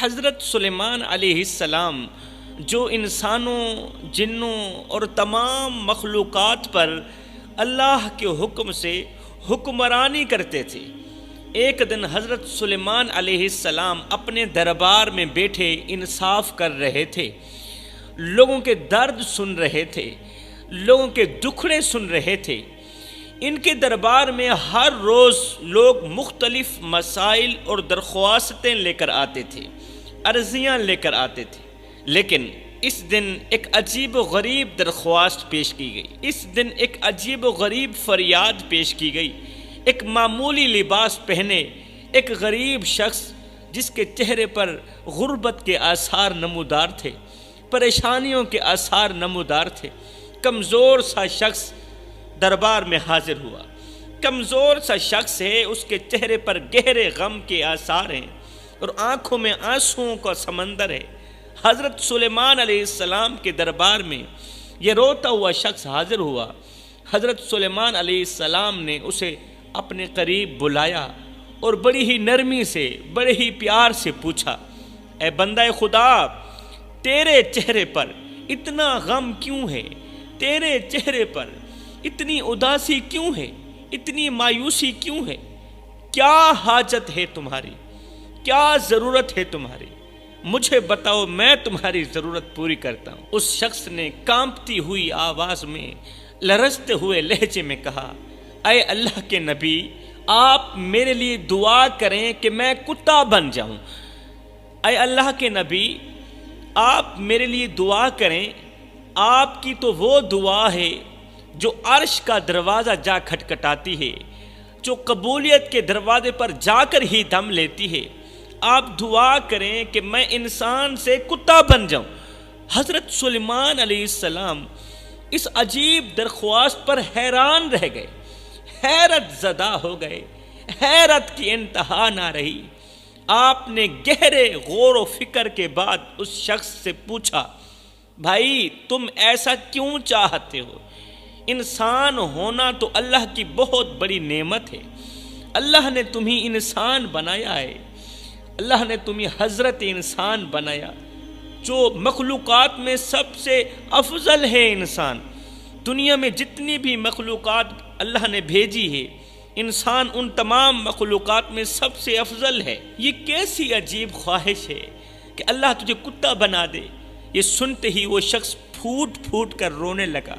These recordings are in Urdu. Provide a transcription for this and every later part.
حضرت سلیمان علیہ السلام جو انسانوں، جنوں اور تمام مخلوقات پر اللہ کے حکم سے حکمرانی کرتے تھے، ایک دن حضرت سلیمان علیہ السلام اپنے دربار میں بیٹھے انصاف کر رہے تھے، لوگوں کے درد سن رہے تھے، لوگوں کے دکھڑے سن رہے تھے۔ ان کے دربار میں ہر روز لوگ مختلف مسائل اور درخواستیں لے کر آتے تھے، عرضیاں لے کر آتے تھے، لیکن اس دن ایک عجیب و غریب درخواست پیش کی گئی، اس دن ایک عجیب و غریب فریاد پیش کی گئی۔ ایک معمولی لباس پہنے ایک غریب شخص جس کے چہرے پر غربت کے آثار نمودار تھے، پریشانیوں کے آثار نمودار تھے، کمزور سا شخص دربار میں حاضر ہوا۔ کمزور سا شخص ہے، اس کے چہرے پر گہرے غم کے آثار ہیں اور آنکھوں میں آنسوؤں کا سمندر ہے۔ حضرت سلیمان علیہ السلام کے دربار میں یہ روتا ہوا شخص حاضر ہوا۔ حضرت سلیمان علیہ السلام نے اسے اپنے قریب بلایا اور بڑی ہی نرمی سے، بڑے ہی پیار سے پوچھا، اے بندہ خدا، تیرے چہرے پر اتنا غم کیوں ہے؟ تیرے چہرے پر اتنی اداسی کیوں ہے؟ اتنی مایوسی کیوں ہے؟ کیا حاجت ہے تمہاری؟ کیا ضرورت ہے تمہاری؟ مجھے بتاؤ، میں تمہاری ضرورت پوری کرتا ہوں۔ اس شخص نے کانپتی ہوئی آواز میں، لرزتے ہوئے لہجے میں کہا، اے اللہ کے نبی، آپ میرے لیے دعا کریں کہ میں کتا بن جاؤں۔ اے اللہ کے نبی، آپ میرے لیے دعا کریں، آپ کی تو وہ دعا ہے جو عرش کا دروازہ جا کھٹکھٹاتی ہے، جو قبولیت کے دروازے پر جا کر ہی دم لیتی ہے۔ آپ دعا کریں کہ میں انسان سے کتا بن جاؤں۔ حضرت سلیمان علیہ السلام اس عجیب درخواست پر حیران رہ گئے، حیرت زدہ ہو گئے، حیرت کی انتہا نہ رہی۔ آپ نے گہرے غور و فکر کے بعد اس شخص سے پوچھا، بھائی تم ایسا کیوں چاہتے ہو؟ انسان ہونا تو اللہ کی بہت بڑی نعمت ہے۔ اللہ نے تمہیں انسان بنایا ہے، اللہ نے تمہیں حضرت انسان بنایا، جو مخلوقات میں سب سے افضل ہے انسان۔ دنیا میں جتنی بھی مخلوقات اللہ نے بھیجی ہے، انسان ان تمام مخلوقات میں سب سے افضل ہے۔ یہ کیسی عجیب خواہش ہے کہ اللہ تجھے کتا بنا دے۔ یہ سنتے ہی وہ شخص پھوٹ پھوٹ کر رونے لگا،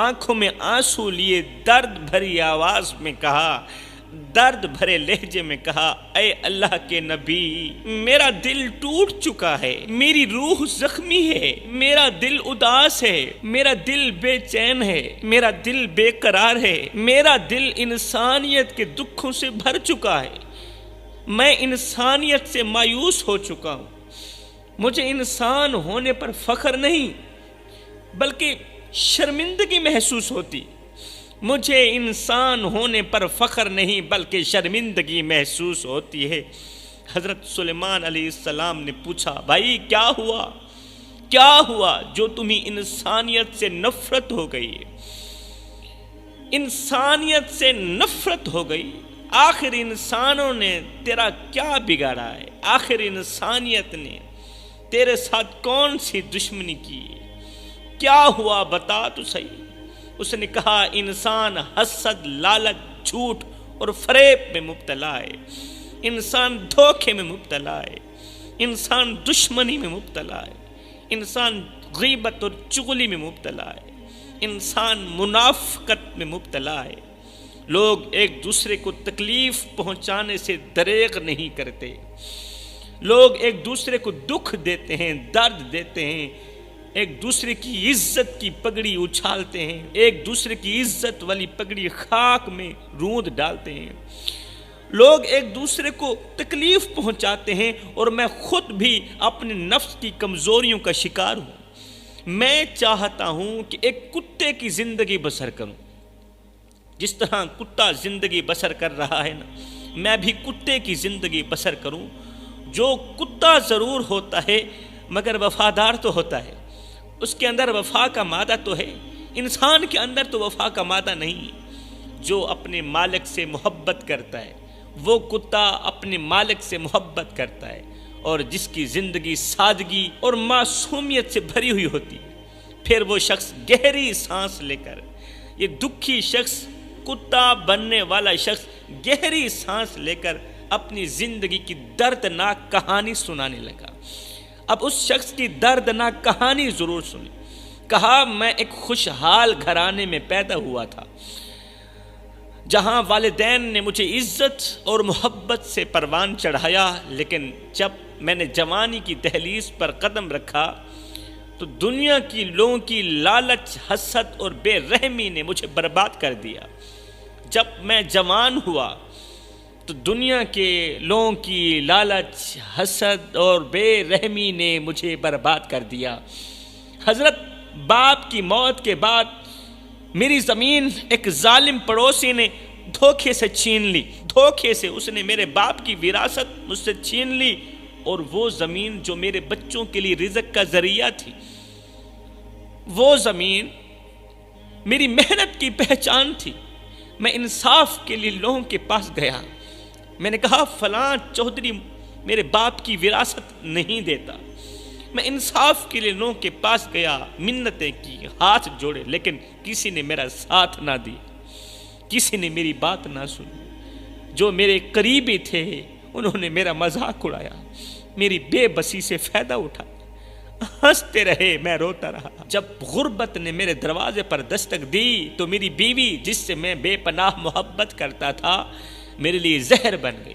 آنکھوں میں آنسو لیے درد بھری آواز میں کہا، درد بھرے لہجے میں کہا، اے اللہ کے نبی، میرا دل ٹوٹ چکا ہے، میری روح زخمی ہے، میرا دل اداس ہے، میرا دل بے چین ہے، میرا دل بے قرار ہے، میرا دل انسانیت کے دکھوں سے بھر چکا ہے، میں انسانیت سے مایوس ہو چکا ہوں۔ مجھے انسان ہونے پر فخر نہیں بلکہ شرمندگی محسوس ہوتی۔ مجھے انسان ہونے پر فخر نہیں بلکہ شرمندگی محسوس ہوتی ہے۔ حضرت سلیمان علیہ السلام نے پوچھا، بھائی کیا ہوا؟ کیا ہوا جو تمہیں انسانیت سے نفرت ہو گئی ہے؟ انسانیت سے نفرت ہو گئی؟ آخر انسانوں نے تیرا کیا بگاڑا ہے؟ آخر انسانیت نے تیرے ساتھ کون سی دشمنی کی؟ کیا ہوا بتا تو صحیح۔ اس نے کہا، انسان حسد، لالچ، جھوٹ اور فریب میں مبتلا ہے، انسان دھوکے میں مبتلا ہے، انسان دشمنی میں مبتلا ہے، انسان غیبت اور چغلی میں مبتلا ہے، انسان منافقت میں مبتلا ہے۔ لوگ ایک دوسرے کو تکلیف پہنچانے سے دریغ نہیں کرتے، لوگ ایک دوسرے کو دکھ دیتے ہیں، درد دیتے ہیں، ایک دوسرے کی عزت کی پگڑی اچھالتے ہیں، ایک دوسرے کی عزت والی پگڑی خاک میں روند ڈالتے ہیں، لوگ ایک دوسرے کو تکلیف پہنچاتے ہیں، اور میں خود بھی اپنے نفس کی کمزوریوں کا شکار ہوں۔ میں چاہتا ہوں کہ ایک کتے کی زندگی بسر کروں، جس طرح کتا زندگی بسر کر رہا ہے نا، میں بھی کتے کی زندگی بسر کروں۔ جو کتا ضرور ہوتا ہے مگر وفادار تو ہوتا ہے، اس کے اندر وفا کا مادہ تو ہے، انسان کے اندر تو وفا کا مادہ نہیں۔ جو اپنے مالک سے محبت کرتا ہے وہ کتا اپنے مالک سے محبت کرتا ہے، اور جس کی زندگی سادگی اور معصومیت سے بھری ہوئی ہوتی، پھر وہ شخص گہری سانس لے کر، یہ دکھی شخص، کتا بننے والا شخص گہری سانس لے کر اپنی زندگی کی دردناک کہانی سنانے لگا۔ اب اس شخص کی دردناک کہانی ضرور سنیں۔ کہا، میں ایک خوشحال گھرانے میں پیدا ہوا تھا، جہاں والدین نے مجھے عزت اور محبت سے پروان چڑھایا، لیکن جب میں نے جوانی کی دہلیز پر قدم رکھا تو دنیا کی لوگوں کی لالچ، حسد اور بے رحمی نے مجھے برباد کر دیا۔ جب میں جوان ہوا تو دنیا کے لوگوں کی لالچ، حسد اور بے رحمی نے مجھے برباد کر دیا۔ حضرت باپ کی موت کے بعد میری زمین ایک ظالم پڑوسی نے دھوکے سے چھین لی۔ دھوکے سے اس نے میرے باپ کی وراثت مجھ سے چھین لی، اور وہ زمین جو میرے بچوں کے لیے رزق کا ذریعہ تھی، وہ زمین میری محنت کی پہچان تھی۔ میں انصاف کے لیے لوگوں کے پاس گیا، میں نے کہا فلاں چودھری میرے باپ کی وراثت نہیں دیتا۔ میں انصاف کے لیے لوگوں کے پاس گیا، منتیں کی، ہاتھ جوڑے، لیکن کسی نے میرا ساتھ نہ دیا، کسی نے میری بات نہ سنی۔ جو میرے قریبی تھے انہوں نے میرا مذاق اڑایا، میری بے بسی سے فائدہ اٹھایا، ہنستے رہے، میں روتا رہا۔ جب غربت نے میرے دروازے پر دستک دی تو میری بیوی، جس سے میں بے پناہ محبت کرتا تھا، میرے لیے زہر بن گئی۔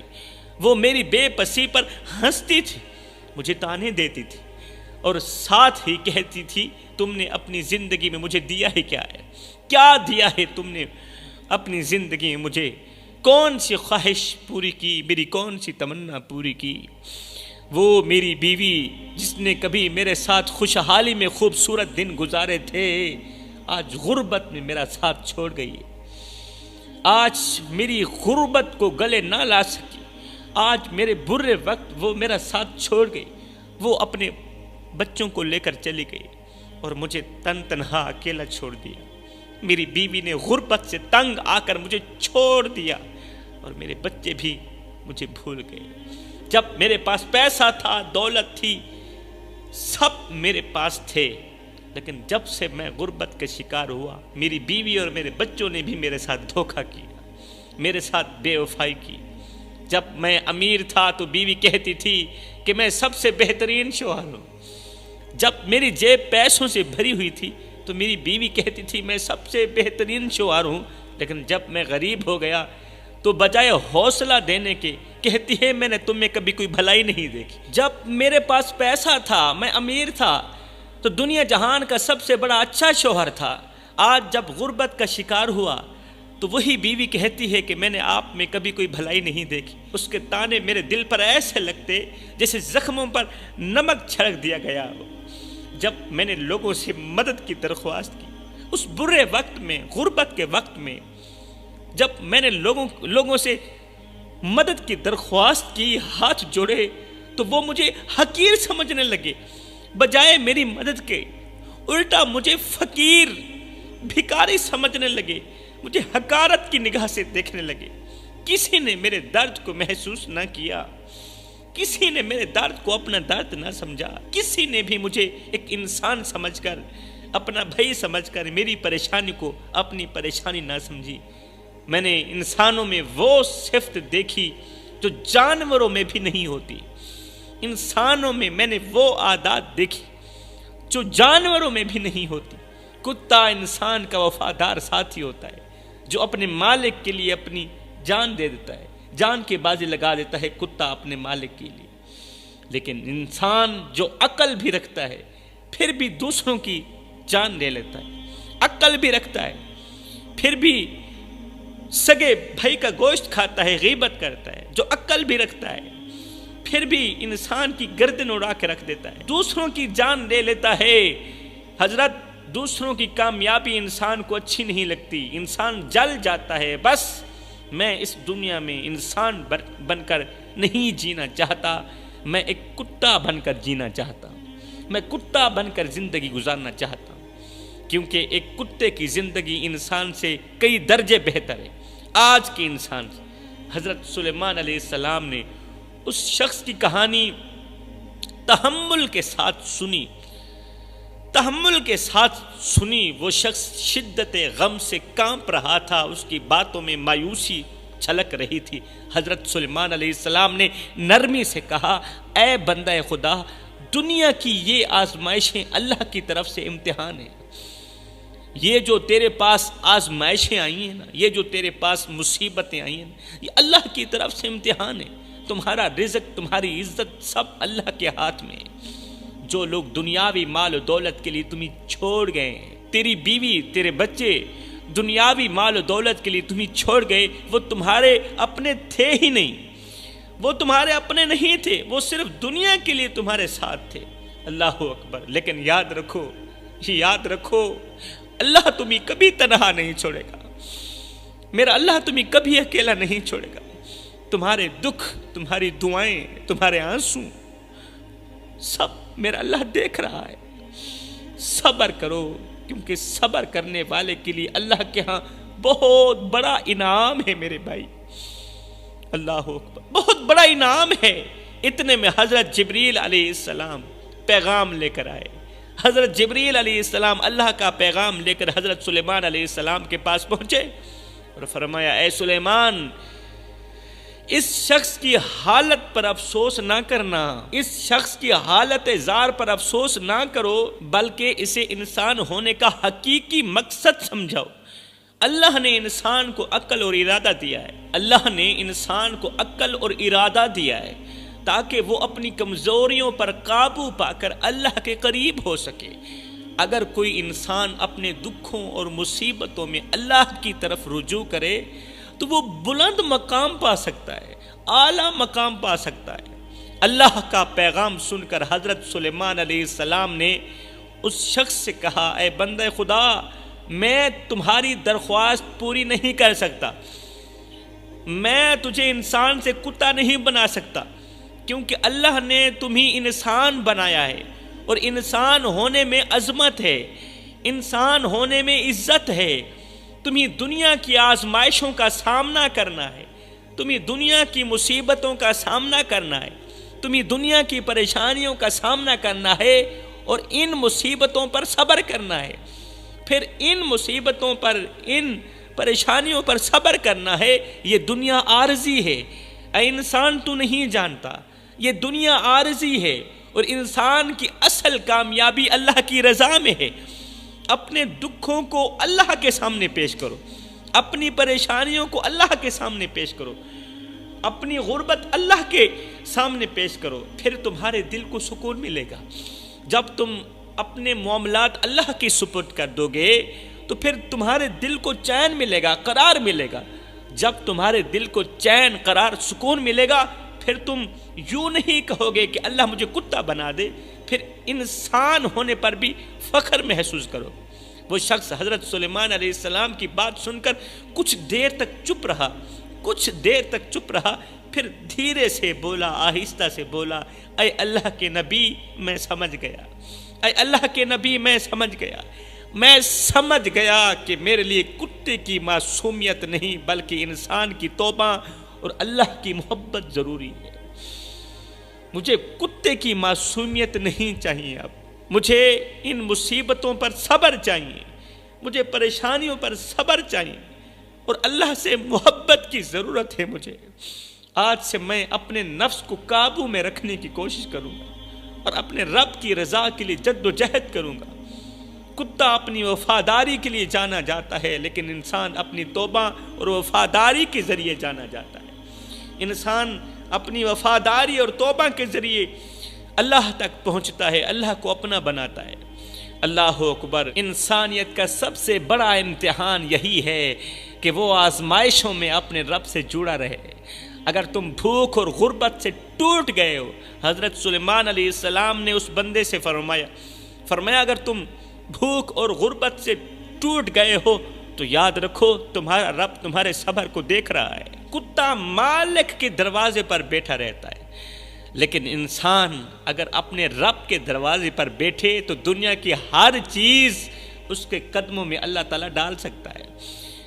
وہ میری بے بسی پر ہنستی تھی، مجھے تانے دیتی تھی، اور ساتھ ہی کہتی تھی، تم نے اپنی زندگی میں مجھے دیا ہی کیا ہے؟ کیا دیا ہے تم نے اپنی زندگی میں مجھے؟ کون سی خواہش پوری کی؟ میری کون سی تمنا پوری کی؟ وہ میری بیوی جس نے کبھی میرے ساتھ خوشحالی میں خوبصورت دن گزارے تھے، آج غربت میں میرا ساتھ چھوڑ گئی ہے۔ آج میری غربت کو گلے نہ لا سکی، آج میرے برے وقت وہ میرا ساتھ چھوڑ گئی۔ وہ اپنے بچوں کو لے کر چلی گئی اور مجھے تنہا اکیلا چھوڑ دیا۔ میری بیوی نے غربت سے تنگ آ کر مجھے چھوڑ دیا، اور میرے بچے بھی مجھے بھول گئے۔ جب میرے پاس پیسہ تھا، دولت تھی، سب میرے پاس تھے، لیکن جب سے میں غربت کا شکار ہوا، میری بیوی اور میرے بچوں نے بھی میرے ساتھ دھوکہ کیا، میرے ساتھ بے وفائی کی۔ جب میں امیر تھا تو بیوی کہتی تھی کہ میں سب سے بہترین شوہر ہوں۔ جب میری جیب پیسوں سے بھری ہوئی تھی تو میری بیوی کہتی تھی میں سب سے بہترین شوہر ہوں، لیکن جب میں غریب ہو گیا تو بجائے حوصلہ دینے کے کہتی ہے میں نے تم میں کبھی کوئی بھلائی نہیں دیکھی۔ جب میرے پاس پیسہ تھا، میں امیر تھا، تو دنیا جہان کا سب سے بڑا اچھا شوہر تھا۔ آج جب غربت کا شکار ہوا تو وہی بیوی کہتی ہے کہ میں نے آپ میں کبھی کوئی بھلائی نہیں دیکھی۔ اس کے تانے میرے دل پر ایسے لگتے جیسے زخموں پر نمک چھڑک دیا گیا ہو۔ جب میں نے لوگوں سے مدد کی درخواست کی، اس برے وقت میں، غربت کے وقت میں، جب میں نے لوگوں سے مدد کی درخواست کی، ہاتھ جوڑے، تو وہ مجھے حقیر سمجھنے لگے، بجائے میری مدد کے الٹا مجھے فقیر، بھکاری سمجھنے لگے، مجھے حقارت کی نگاہ سے دیکھنے لگے۔ کسی نے میرے درد کو محسوس نہ کیا، کسی نے میرے درد کو اپنا درد نہ سمجھا، کسی نے بھی مجھے ایک انسان سمجھ کر، اپنا بھائی سمجھ کر میری پریشانی کو اپنی پریشانی نہ سمجھی۔ میں نے انسانوں میں وہ صفت دیکھی جو جانوروں میں بھی نہیں ہوتی۔ انسانوں میں میں نے وہ عادات دیکھی جو جانوروں میں بھی نہیں ہوتی۔ کتا انسان کا وفادار ساتھی ہوتا ہے، جو اپنے مالک کے لیے اپنی جان دے دیتا ہے، جان کی بازی لگا دیتا ہے کتا اپنے مالک کے لیے۔ لیکن انسان جو عقل بھی رکھتا ہے پھر بھی دوسروں کی جان لے لیتا ہے، عقل بھی رکھتا ہے پھر بھی سگے بھائی کا گوشت کھاتا ہے، غیبت کرتا ہے، جو عقل بھی رکھتا ہے پھر بھی انسان کی گردن اڑا کے رکھ دیتا ہے، دوسروں کی جان لے لیتا ہے۔ حضرت، دوسروں کی کامیابی انسان کو اچھی نہیں لگتی، انسان جل جاتا ہے۔ بس میں اس دنیا میں انسان بن کر نہیں جینا چاہتا، میں ایک کتا بن کر جینا چاہتا ہوں، میں کتا بن کر زندگی گزارنا چاہتا ہوں، کیونکہ ایک کتے کی زندگی انسان سے کئی درجے بہتر ہے۔ آج کے انسان سے حضرت سلیمان علیہ السلام نے اس شخص کی کہانی تحمل کے ساتھ سنی، تحمل کے ساتھ سنی۔ وہ شخص شدت غم سے کانپ رہا تھا، اس کی باتوں میں مایوسی چھلک رہی تھی۔ حضرت سلیمان علیہ السلام نے نرمی سے کہا، اے بندہ خدا، دنیا کی یہ آزمائشیں اللہ کی طرف سے امتحان ہیں۔ یہ جو تیرے پاس آزمائشیں آئی ہیں نا، یہ جو تیرے پاس مصیبتیں آئی ہیں، یہ اللہ کی طرف سے امتحان ہے۔ تمہارا رزق، تمہاری عزت سب اللہ کے ہاتھ میں ہے۔ جو لوگ دنیاوی مال و دولت کے لیے تمہیں چھوڑ گئے ہیں، تیری بیوی، تیرے بچے دنیاوی مال و دولت کے لیے تمہیں چھوڑ گئے، وہ تمہارے اپنے تھے ہی نہیں، وہ تمہارے اپنے نہیں تھے، وہ صرف دنیا کے لیے تمہارے ساتھ تھے۔ اللہ اکبر۔ لیکن یاد رکھو، یاد رکھو، اللہ تمہیں کبھی تنہا نہیں چھوڑے گا۔ میرا اللہ تمہیں کبھی اکیلا نہیں چھوڑے گا۔ تمہارے دکھ، تمہاری دعائیں، تمہارے آنسو سب میرا اللہ دیکھ رہا ہے۔ صبر کرو، کیونکہ صبر کرنے والے کے لیے اللہ کے ہاں بہت بڑا انعام ہے میرے بھائی۔ اللہ اکبر، بہت بڑا انعام ہے۔ اتنے میں حضرت جبریل علیہ السلام پیغام لے کر آئے۔ حضرت جبریل علیہ السلام اللہ کا پیغام لے کر حضرت سلیمان علیہ السلام کے پاس پہنچے اور فرمایا، اے سلیمان، اس شخص کی حالت پر افسوس نہ کرنا، اس شخص کی حالت زار پر افسوس نہ کرو، بلکہ اسے انسان ہونے کا حقیقی مقصد سمجھاؤ۔ اللہ نے انسان کو عقل اور ارادہ دیا ہے، اللہ نے انسان کو عقل اور ارادہ دیا ہے تاکہ وہ اپنی کمزوریوں پر قابو پا کر اللہ کے قریب ہو سکے۔ اگر کوئی انسان اپنے دکھوں اور مصیبتوں میں اللہ کی طرف رجوع کرے تو وہ بلند مقام پا سکتا ہے، اعلیٰ مقام پا سکتا ہے۔ اللہ کا پیغام سن کر حضرت سلیمان علیہ السلام نے اس شخص سے کہا، اے بندہ خدا، میں تمہاری درخواست پوری نہیں کر سکتا، میں تجھے انسان سے کتا نہیں بنا سکتا، کیونکہ اللہ نے تمہیں انسان بنایا ہے، اور انسان ہونے میں عظمت ہے، انسان ہونے میں عزت ہے۔ تمہیں دنیا کی آزمائشوں کا سامنا کرنا ہے، تمہیں دنیا کی مصیبتوں کا سامنا کرنا ہے، تمہیں دنیا کی پریشانیوں کا سامنا کرنا ہے، اور ان مصیبتوں پر صبر کرنا ہے۔ پھر ان مصیبتوں پر، ان پریشانیوں پر صبر کرنا ہے۔ یہ دنیا عارضی ہے، اے انسان تو نہیں جانتا، یہ دنیا عارضی ہے، اور انسان کی اصل کامیابی اللہ کی رضا میں ہے۔ اپنے دکھوں کو اللہ کے سامنے پیش کرو، اپنی پریشانیوں کو اللہ کے سامنے پیش کرو، اپنی غربت اللہ کے سامنے پیش کرو، پھر تمہارے دل کو سکون ملے گا۔ جب تم اپنے معاملات اللہ کی سپرد کر دو گے تو پھر تمہارے دل کو چین ملے گا، قرار ملے گا۔ جب تمہارے دل کو چین، قرار، سکون ملے گا، پھر تم یوں نہیں کہو گے کہ اللہ مجھے کتا بنا دے، پھر انسان ہونے پر بھی فخر محسوس کرو۔ وہ شخص حضرت سلیمان علیہ السلام کی بات سن کر کچھ دیر تک چپ رہا، کچھ دیر تک چپ رہا، پھر دھیرے سے بولا، آہستہ سے بولا، اے اللہ کے نبی، میں سمجھ گیا، اے اللہ کے نبی، میں سمجھ گیا، میں سمجھ گیا کہ میرے لیے کتے کی معصومیت نہیں بلکہ انسان کی توبہ اور اللہ کی محبت ضروری ہے۔ مجھے کتے کی معصومیت نہیں چاہیے، اب مجھے ان مصیبتوں پر صبر چاہیے، مجھے پریشانیوں پر صبر چاہیے، اور اللہ سے محبت کی ضرورت ہے مجھے۔ آج سے میں اپنے نفس کو قابو میں رکھنے کی کوشش کروں گا اور اپنے رب کی رضا کے لیے جد و جہد کروں گا۔ کتا اپنی وفاداری کے لیے جانا جاتا ہے، لیکن انسان اپنی توبہ اور وفاداری کے ذریعے جانا جاتا ہے۔ انسان اپنی وفاداری اور توبہ کے ذریعے اللہ تک پہنچتا ہے، اللہ کو اپنا بناتا ہے۔ اللہ اکبر۔ انسانیت کا سب سے بڑا امتحان یہی ہے کہ وہ آزمائشوں میں اپنے رب سے جڑا رہے۔ اگر تم بھوک اور غربت سے ٹوٹ گئے ہو، حضرت سلیمان علیہ السلام نے اس بندے سے فرمایا اگر تم بھوک اور غربت سے ٹوٹ گئے ہو تو یاد رکھو تمہارا رب تمہارے صبر کو دیکھ رہا ہے۔ کتا مالک کے دروازے پر بیٹھا رہتا ہے، لیکن انسان اگر اپنے رب کے دروازے پر بیٹھے تو دنیا کی ہر چیز اس کے قدموں میں اللہ تعالیٰ ڈال سکتا ہے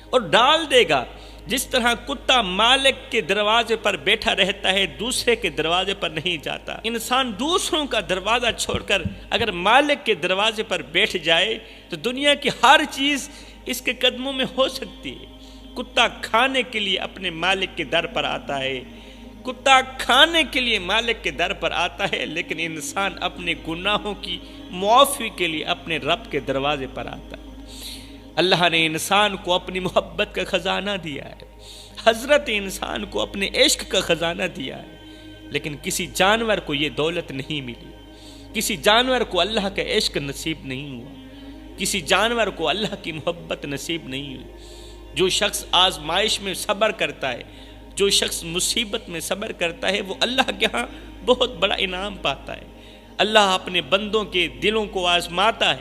اور ڈال دے گا۔ جس طرح کتا مالک کے دروازے پر بیٹھا رہتا ہے، دوسرے کے دروازے پر نہیں جاتا، انسان دوسروں کا دروازہ چھوڑ کر اگر مالک کے دروازے پر بیٹھ جائے تو دنیا کی ہر چیز اس کے قدموں میں ہو سکتی ہے۔ کتا کھانے کے لیے اپنے مالک کے در پر آتا ہے، کتا کھانے کے لیے مالک کے در پر آتا ہے، لیکن انسان اپنے گناہوں کی معافی کے لیے اپنے رب کے دروازے پر آتا ہے۔ اللہ نے انسان کو اپنی محبت کا خزانہ دیا ہے، حضرت انسان کو اپنے عشق کا خزانہ دیا ہے، لیکن کسی جانور کو یہ دولت نہیں ملی، کسی جانور کو اللہ کا عشق نصیب نہیں ہوا، کسی جانور کو اللہ کی محبت نصیب نہیں ہوئی۔ جو شخص آزمائش میں صبر کرتا ہے، جو شخص مصیبت میں صبر کرتا ہے، وہ اللہ کے ہاں بہت بڑا انعام پاتا ہے۔ اللہ اپنے بندوں کے دلوں کو آزماتا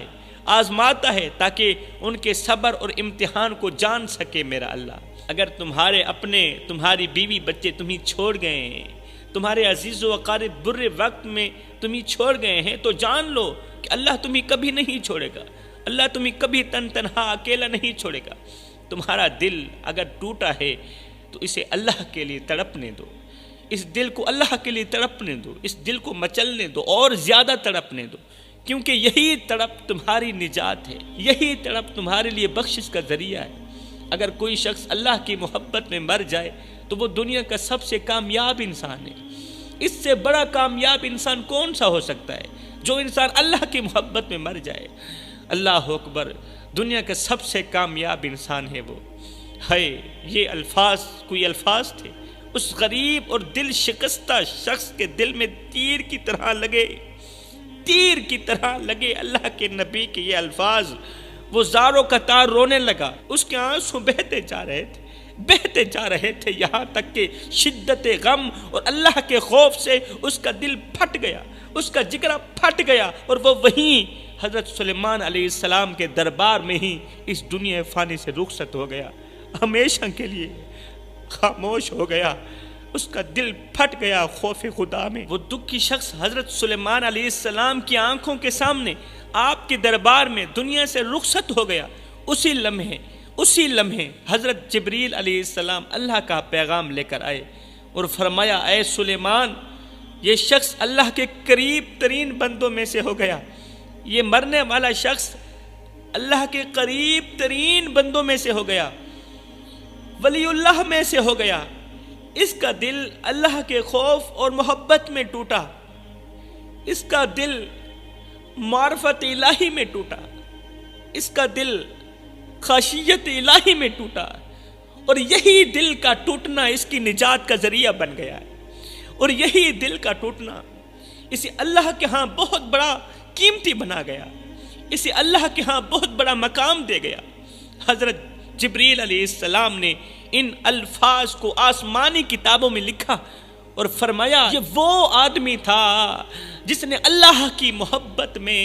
ہے تاکہ ان کے صبر اور امتحان کو جان سکے میرا اللہ۔ اگر تمہاری بیوی بچے تمہیں چھوڑ گئے ہیں، تمہارے عزیز و اقارب برے وقت میں تمہیں چھوڑ گئے ہیں، تو جان لو کہ اللہ تمہیں کبھی نہیں چھوڑے گا، اللہ تمہیں کبھی تنہا اکیلا نہیں چھوڑے گا۔ تمہارا دل اگر ٹوٹا ہے تو اسے اللہ کے لیے تڑپنے دو، اس دل کو اللہ کے لیے تڑپنے دو، اس دل کو مچلنے دو اور زیادہ تڑپنے دو، کیونکہ یہی تڑپ تمہاری نجات ہے، یہی تڑپ تمہارے لیے بخشش کا ذریعہ ہے۔ اگر کوئی شخص اللہ کی محبت میں مر جائے تو وہ دنیا کا سب سے کامیاب انسان ہے۔ اس سے بڑا کامیاب انسان کون سا ہو سکتا ہے؟ جو انسان اللہ کی محبت میں مر جائے۔ اللہ اکبر، دنیا کا سب سے کامیاب انسان ہے وہ ہے۔ یہ الفاظ کوئی الفاظ تھے، اس غریب اور دل شکستہ شخص کے دل میں تیر کی طرح لگے اللہ کے نبی کے یہ الفاظ۔ وہ زاروں کا تار رونے لگا، اس کے آنسو بہتے جا رہے تھے یہاں تک کہ شدت غم اور اللہ کے خوف سے اس کا دل پھٹ گیا، اس کا جگر پھٹ گیا، اور وہ وہیں حضرت سلیمان علیہ السلام کے دربار میں ہی اس دنیا فانی سے رخصت ہو گیا، ہمیشہ کے لیے خاموش ہو گیا، اس کا دل پھٹ گیا خوف خدا میں۔ وہ دکھی شخص حضرت سلیمان علیہ السلام کی آنکھوں کے سامنے آپ کے دربار میں دنیا سے رخصت ہو گیا۔ اسی لمحے حضرت جبریل علیہ السلام اللہ کا پیغام لے کر آئے اور فرمایا، اے سلیمان، یہ شخص اللہ کے قریب ترین بندوں میں سے ہو گیا، یہ مرنے والا شخص اللہ کے قریب ترین بندوں میں سے ہو گیا، ولی اللہ میں سے ہو گیا۔ اس کا دل اللہ کے خوف اور محبت میں ٹوٹا، اس کا دل معرفت الہی میں ٹوٹا، اس کا دل خشیت الہی میں ٹوٹا، اور یہی دل کا ٹوٹنا اس کی نجات کا ذریعہ بن گیا ہے، اور یہی دل کا ٹوٹنا اسے اللہ کے ہاں بہت بڑا قیمتی بنا گیا، اسے اللہ کے ہاں بہت بڑا مقام دے گیا۔ حضرت جبریل علیہ السلام نے ان الفاظ کو آسمانی کتابوں میں لکھا اور فرمایا، یہ وہ آدمی تھا جس نے اللہ کی محبت میں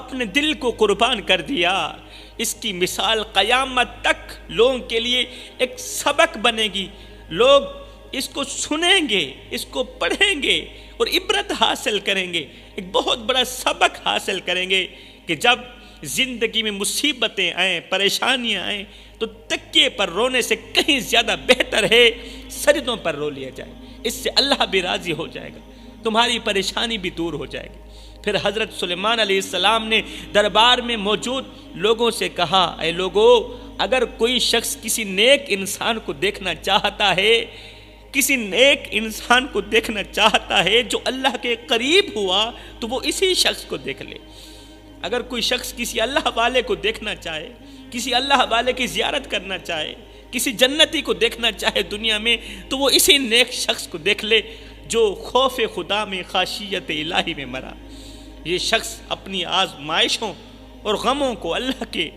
اپنے دل کو قربان کر دیا۔ اس کی مثال قیامت تک لوگوں کے لیے ایک سبق بنے گی، لوگ اس کو سنیں گے، اس کو پڑھیں گے اور عبرت حاصل کریں گے، ایک بہت بڑا سبق حاصل کریں گے کہ جب زندگی میں مصیبتیں آئیں، پریشانیاں آئیں، تو تکیے پر رونے سے کہیں زیادہ بہتر ہے سجدوں پر رو لیا جائے، اس سے اللہ بھی راضی ہو جائے گا، تمہاری پریشانی بھی دور ہو جائے گی۔ پھر حضرت سلیمان علیہ السلام نے دربار میں موجود لوگوں سے کہا، اے لوگو، اگر کوئی شخص کسی نیک انسان کو دیکھنا چاہتا ہے، کسی نیک انسان کو دیکھنا چاہتا ہے جو اللہ کے قریب ہوا، تو وہ اسی شخص کو دیکھ لے۔ اگر کوئی شخص کسی اللہ والے کو دیکھنا چاہے، کسی اللہ والے کی زیارت کرنا چاہے، کسی جنتی کو دیکھنا چاہے دنیا میں، تو وہ اسی نیک شخص کو دیکھ لے جو خوف خدا میں، خشیت الہی میں مرا۔ یہ شخص اپنی آزمائشوں اور غموں کو اللہ کے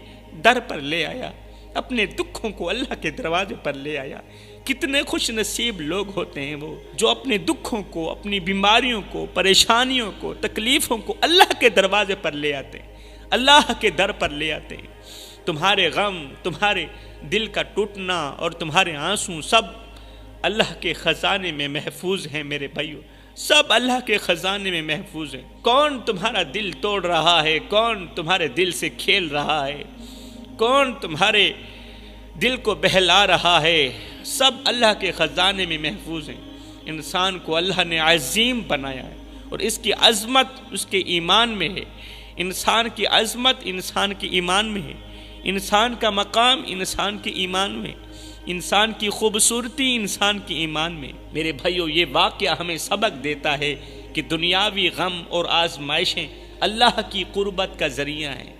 در پر لے آیا، اپنے دکھوں کو اللہ کے دروازے پر لے آیا۔ کتنے خوش نصیب لوگ ہوتے ہیں وہ جو اپنے دکھوں کو، اپنی بیماریوں کو، پریشانیوں کو، تکلیفوں کو اللہ کے دروازے پر لے آتے ہیں، اللہ کے در پر لے آتے ہیں۔ تمہارے غم، تمہارے دل کا ٹوٹنا اور تمہارے آنسو سب اللہ کے خزانے میں محفوظ ہیں میرے بھائیو، سب اللہ کے خزانے میں محفوظ ہیں۔ کون تمہارا دل توڑ رہا ہے، کون تمہارے دل سے کھیل رہا ہے، کون تمہارے دل کو بہلا رہا ہے، سب اللہ کے خزانے میں محفوظ ہیں۔ انسان کو اللہ نے عظیم بنایا ہے اور اس کی عظمت اس کے ایمان میں ہے۔ انسان کی عظمت انسان کے ایمان میں ہے، انسان کا مقام انسان کے ایمان میں، انسان کی خوبصورتی انسان کے ایمان میں۔ میرے بھائیو، یہ واقعہ ہمیں سبق دیتا ہے کہ دنیاوی غم اور آزمائشیں اللہ کی قربت کا ذریعہ ہیں۔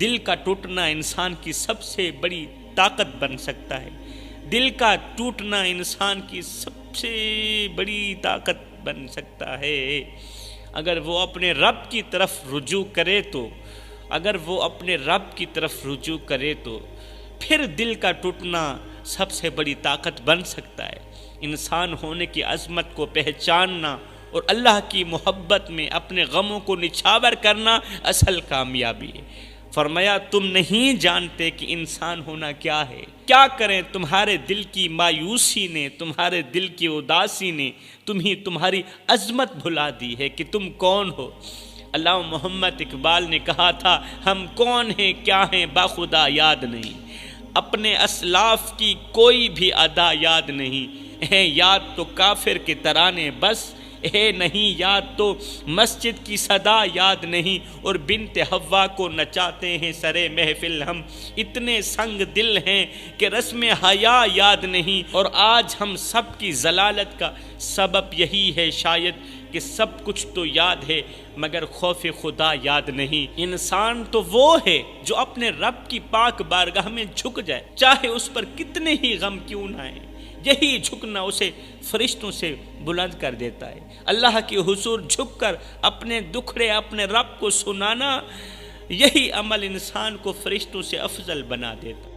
دل کا ٹوٹنا انسان کی سب سے بڑی طاقت بن سکتا ہے۔ دل کا ٹوٹنا انسان کی سب سے بڑی طاقت بن سکتا ہے اگر وہ اپنے رب کی طرف رجوع کرے تو، اگر وہ اپنے رب کی طرف رجوع کرے تو پھر دل کا ٹوٹنا سب سے بڑی طاقت بن سکتا ہے۔ انسان ہونے کی عظمت کو پہچاننا اور اللہ کی محبت میں اپنے غموں کو نچھاور کرنا اصل کامیابی ہے۔ فرمایا تم نہیں جانتے کہ انسان ہونا کیا ہے، کیا کریں تمہارے دل کی مایوسی نے، تمہارے دل کی اداسی نے تمہاری عظمت بھلا دی ہے کہ تم کون ہو۔ علامہ محمد اقبال نے کہا تھا، ہم کون ہیں کیا ہیں باخدا یاد نہیں، اپنے اسلاف کی کوئی بھی ادا یاد نہیں، ہیں یاد تو کافر کے ترانے بس، ہے نہیں یاد تو مسجد کی صدا یاد نہیں، اور بنت حوا کو نچاتے ہیں سرے محفل ہم، اتنے سنگ دل ہیں کہ رسم حیا یاد نہیں، اور آج ہم سب کی ضلالت کا سبب یہی ہے شاید کہ سب کچھ تو یاد ہے مگر خوف خدا یاد نہیں۔ انسان تو وہ ہے جو اپنے رب کی پاک بارگاہ میں جھک جائے، چاہے اس پر کتنے ہی غم کیوں نہ آئیں، یہی جھکنا اسے فرشتوں سے بلند کر دیتا ہے۔ اللہ کے حضور جھک کر اپنے دکھڑے اپنے رب کو سنانا، یہی عمل انسان کو فرشتوں سے افضل بنا دیتا ہے۔